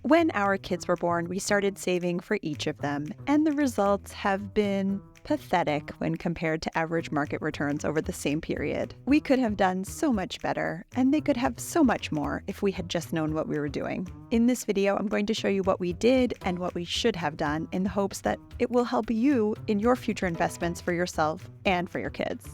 When our kids were born, we started saving for each of them, and the results have been pathetic when compared to average market returns over the same period. We could have done so much better, and they could have so much more if we had just known what we were doing. In this video, I'm going to show you what we did and what we should have done in the hopes that it will help you in your future investments for yourself and for your kids.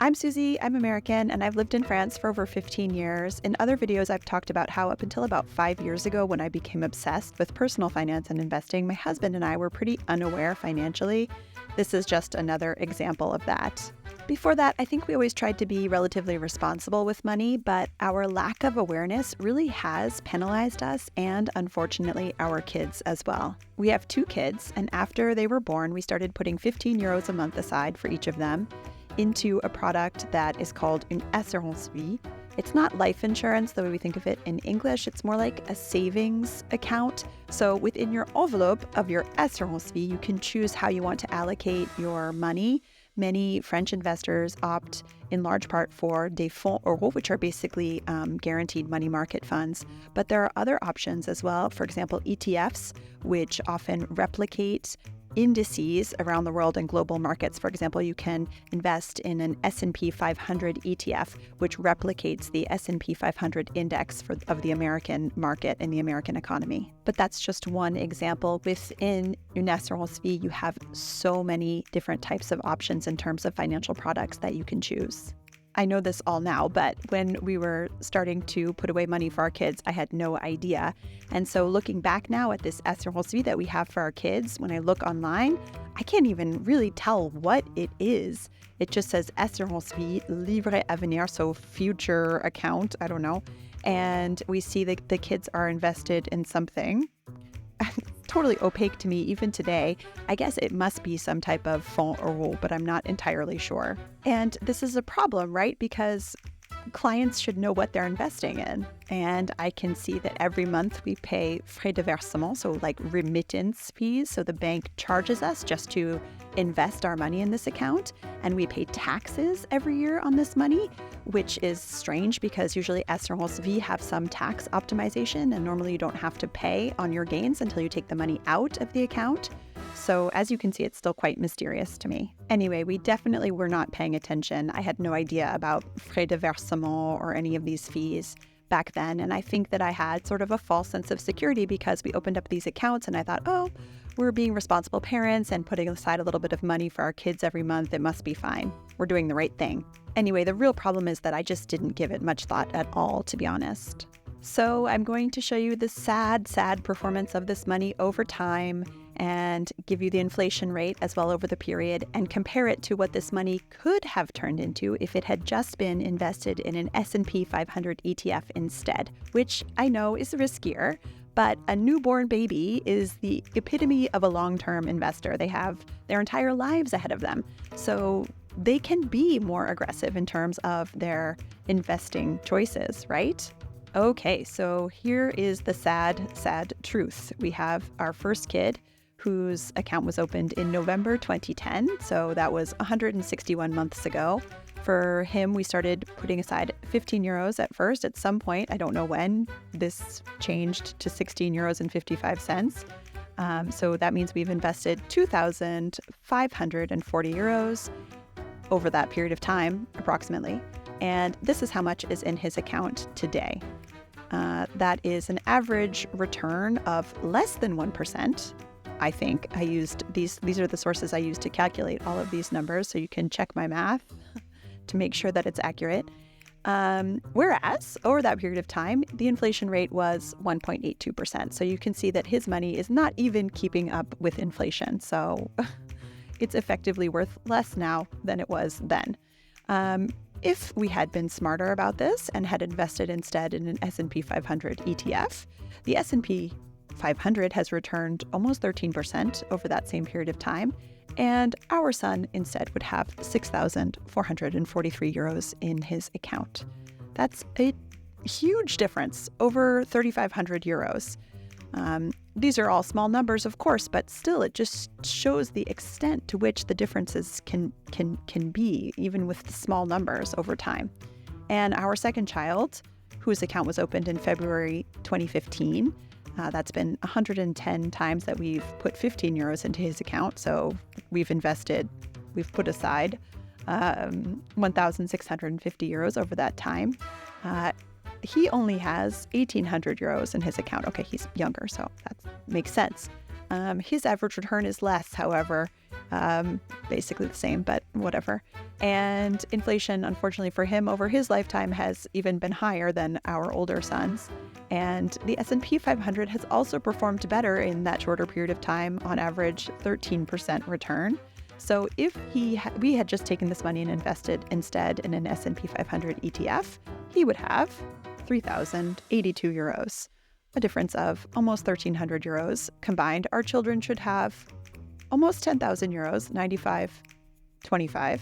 I'm Susie, I'm American, and I've lived in France for over 15 years. In other videos, I've talked about how up until about 5 years ago, when I became obsessed with personal finance and investing, my husband and I were pretty unaware financially. This is just another example of that. Before that, I think we always tried to be relatively responsible with money, but our lack of awareness really has penalized us and, unfortunately, our kids as well. We have 2 kids, and after they were born, we started putting 15 euros a month aside for each of them into a product that is called an assurancevie. It's not life insurance the way we think of it in English. It's more like a savings account. So within your envelope of your assurancevie, you can choose how you want to allocate your money. Many French investors opt in large part for des fonds euros, which are basically guaranteed money market funds. But there are other options as well. For example, ETFs, which often replicate indices around the world and global markets. For example, you can invest in an S&P 500 ETF, which replicates the S&P 500 index of the American market and the American economy. But that's just one example. Within une assurancevie, you have so many different types of options in terms of financial products that you can choose. I know this all now, but when we were starting to put away money for our kids, I had no idea. And so looking back now at this assurancevie that we have for our kids, when I look online, I can't even really tell what it is. It just says assurancevie livret avenir, so future account, I don't know. And we see that the kids are invested in something totally opaque to me even today. I guess it must be some type of fonds euros, but I'm not entirely sure. And this is a problem, right? Because clients should know what they're investing in. And I can see that every month we pay frais de versement, so like remittance fees. So the bank charges us just to invest our money in this account. And we pay taxes every year on this money, which is strange because usually assurancevie have some tax optimization, and normally you don't have to pay on your gains until you take the money out of the account. So as you can see, it's still quite mysterious to me. Anyway, we definitely were not paying attention. I had no idea about frais de versement or any of these fees back then. And I think that I had sort of a false sense of security because we opened up these accounts and I thought, oh, we're being responsible parents and putting aside a little bit of money for our kids every month. It must be fine. We're doing the right thing. Anyway, the real problem is that I just didn't give it much thought at all, to be honest. So I'm going to show you the sad performance of this money over time and give you the inflation rate as well over the period and compare it to what this money could have turned into if it had just been invested in an S&P 500 ETF instead, which I know is riskier, but a newborn baby is the epitome of a long-term investor. They have their entire lives ahead of them. So they can be more aggressive in terms of their investing choices, right? Okay, so here is the sad truth. We have our first kid whose account was opened in November 2010, so that was 161 months ago. For him, we started putting aside 15 euros at first. At some point, I don't know when, this changed to 16 euros and 55 cents. So that means we've invested 2,540 euros over that period of time, approximately. And this is how much is in his account today. That is an average return of less than 1%. I think I used these are the sources I used to calculate all of these numbers, so you can check my math to make sure that it's accurate. Whereas over that period of time, the inflation rate was 1.82%. So you can see that his money is not even keeping up with inflation. So it's effectively worth less now than it was then. If we had been smarter about this and had invested instead in an S&P 500 ETF, the S&P 500 has returned almost 13% over that same period of time, and our son instead would have 6,443 euros in his account. That's a huge difference, over 3,500 euros. These are all small numbers, of course, but still it just shows the extent to which the differences can be, even with small numbers over time. And our second child, whose account was opened in February 2015, That's been 110 times that we've put 15 euros into his account. So we've put aside 1,650 euros over that time. He only has 1,800 euros in his account. Okay, he's younger, so that makes sense. His average return is less, however, basically the same, but whatever. And inflation, unfortunately for him, over his lifetime has even been higher than our older sons. And the S&P 500 has also performed better in that shorter period of time, on average 13% return. So if we had just taken this money and invested instead in an S&P 500 ETF, he would have 3,082 euros, a difference of almost 1,300 euros. Combined, our children should have almost 10,000 euros, 95.25.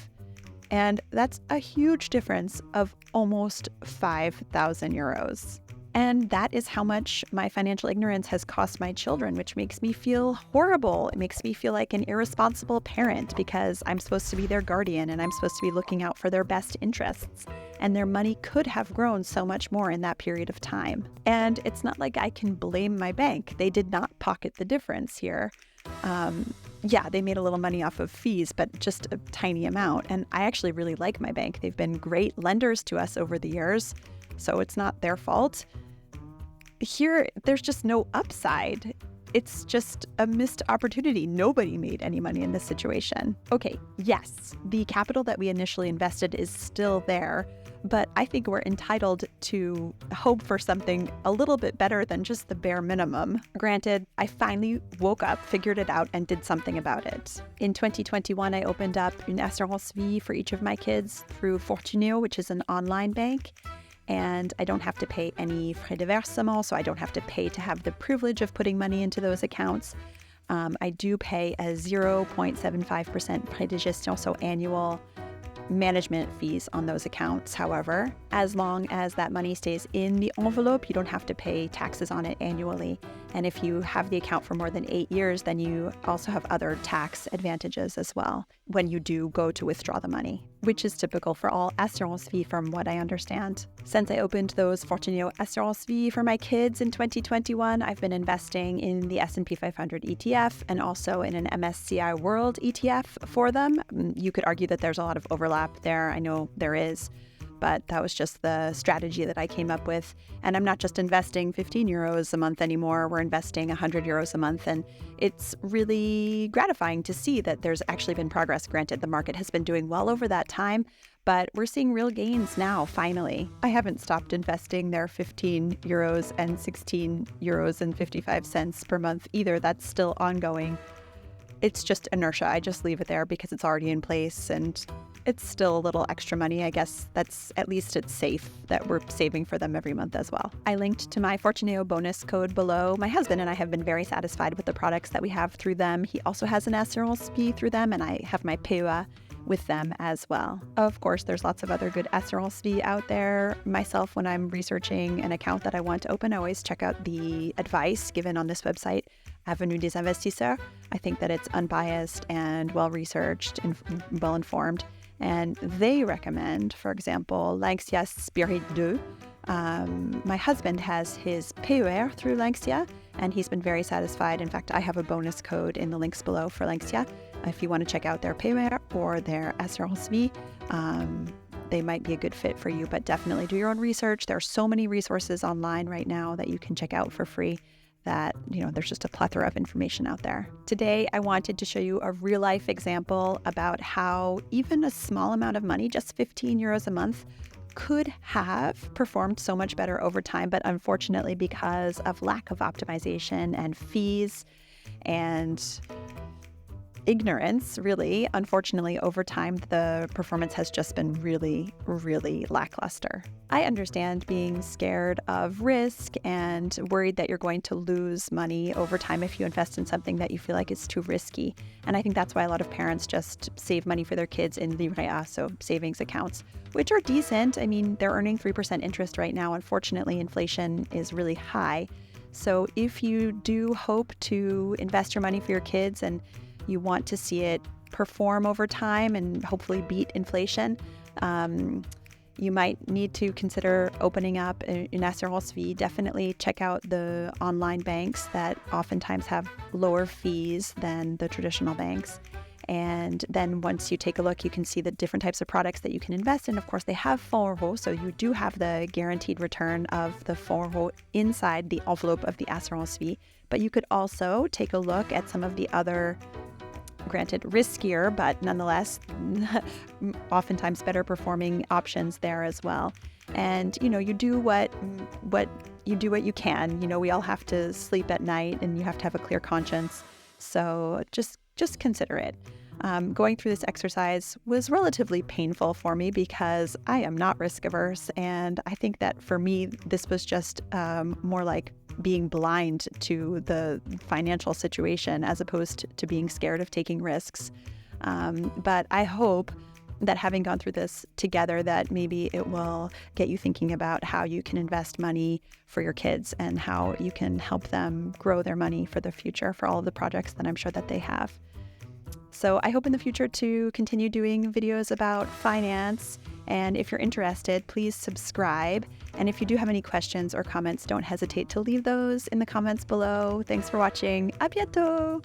And that's a huge difference of almost 5,000 euros. And that is how much my financial ignorance has cost my children, which makes me feel horrible. It makes me feel like an irresponsible parent because I'm supposed to be their guardian and I'm supposed to be looking out for their best interests. And their money could have grown so much more in that period of time. And it's not like I can blame my bank. They did not pocket the difference here. Yeah, they made a little money off of fees, but just a tiny amount. And I actually really like my bank. They've been great lenders to us over the years, so it's not their fault. Here, there's just no upside. It's just a missed opportunity. Nobody made any money in this situation. Okay, yes, the capital that we initially invested is still there, but I think we're entitled to hope for something a little bit better than just the bare minimum. Granted, I finally woke up, figured it out, and did something about it. In 2021, I opened up an assurancevie for each of my kids through Fortuneo, which is an online bank. And I don't have to pay any frais de versement, so I don't have to pay to have the privilege of putting money into those accounts. I do pay a 0.75% frais de gestion, so annual management fees on those accounts. However, as long as that money stays in the envelope, you don't have to pay taxes on it annually. And if you have the account for more than 8 years, then you also have other tax advantages as well when you do go to withdraw the money, which is typical for all assurancevie from what I understand. Since I opened those Fortuneo assurancevie for my kids in 2021, I've been investing in the S&P 500 ETF and also in an MSCI World ETF for them. You could argue that there's a lot of overlap there. I know there is. But that was just the strategy that I came up with. And I'm not just investing 15 euros a month anymore. We're investing 100 euros a month. And it's really gratifying to see that there's actually been progress. Granted, the market has been doing well over that time, but we're seeing real gains now, finally. I haven't stopped investing their 15 euros and 16 euros and 55 cents per month either. That's still ongoing. It's just inertia. I just leave it there because it's already in place and it's still a little extra money. I guess that's at least it's safe that we're saving for them every month as well. I linked to my Fortuneo bonus code below. My husband and I have been very satisfied with the products that we have through them. He also has an assurancevie through them, and I have my PEA with them as well. Of course, there's lots of other good assurancevie out there. Myself, when I'm researching an account that I want to open, I always check out the advice given on this website, avenuedesinvestisseurs. I think that it's unbiased and well-researched and well-informed. And they recommend, for example, linxea Spirit 2. My husband has his PER through linxea, and he's been very satisfied. In fact, I have a bonus code in the links below for linxea. If you want to check out their PER or their assurancevie, they might be a good fit for you, but definitely do your own research. There are so many resources online right now that you can check out for free that, there's just a plethora of information out there. Today, I wanted to show you a real life example about how even a small amount of money, just 15 euros a month, could have performed so much better over time, but unfortunately, because of lack of optimization and fees and ignorance, really, unfortunately, over time, the performance has just been really, really lackluster. I understand being scared of risk and worried that you're going to lose money over time if you invest in something that you feel like is too risky. And I think that's why a lot of parents just save money for their kids in linxea, so savings accounts, which are decent. I mean, they're earning 3% interest right now. Unfortunately, inflation is really high. So if you do hope to invest your money for your kids and you want to see it perform over time and hopefully beat inflation, you might need to consider opening up an assurancevie. Definitely check out the online banks that oftentimes have lower fees than the traditional banks. And then once you take a look, you can see the different types of products that you can invest in. Of course, they have fonds euros, so you do have the guaranteed return of the fonds euros inside the envelope of the assurancevie. But you could also take a look at some of the other, granted riskier, but nonetheless oftentimes better performing options there as well. And you do what you can. We all have to sleep at night, and you have to have a clear conscience. So just consider it. Going through this exercise was relatively painful for me because I am not risk averse, and I think that for me this was just more like being blind to the financial situation as opposed to being scared of taking risks. But I hope that having gone through this together, that maybe it will get you thinking about how you can invest money for your kids and how you can help them grow their money for the future, for all of the projects that I'm sure that they have. So I hope in the future to continue doing videos about finance. And if you're interested, please subscribe. And if you do have any questions or comments, don't hesitate to leave those in the comments below. Thanks for watching. À bientôt!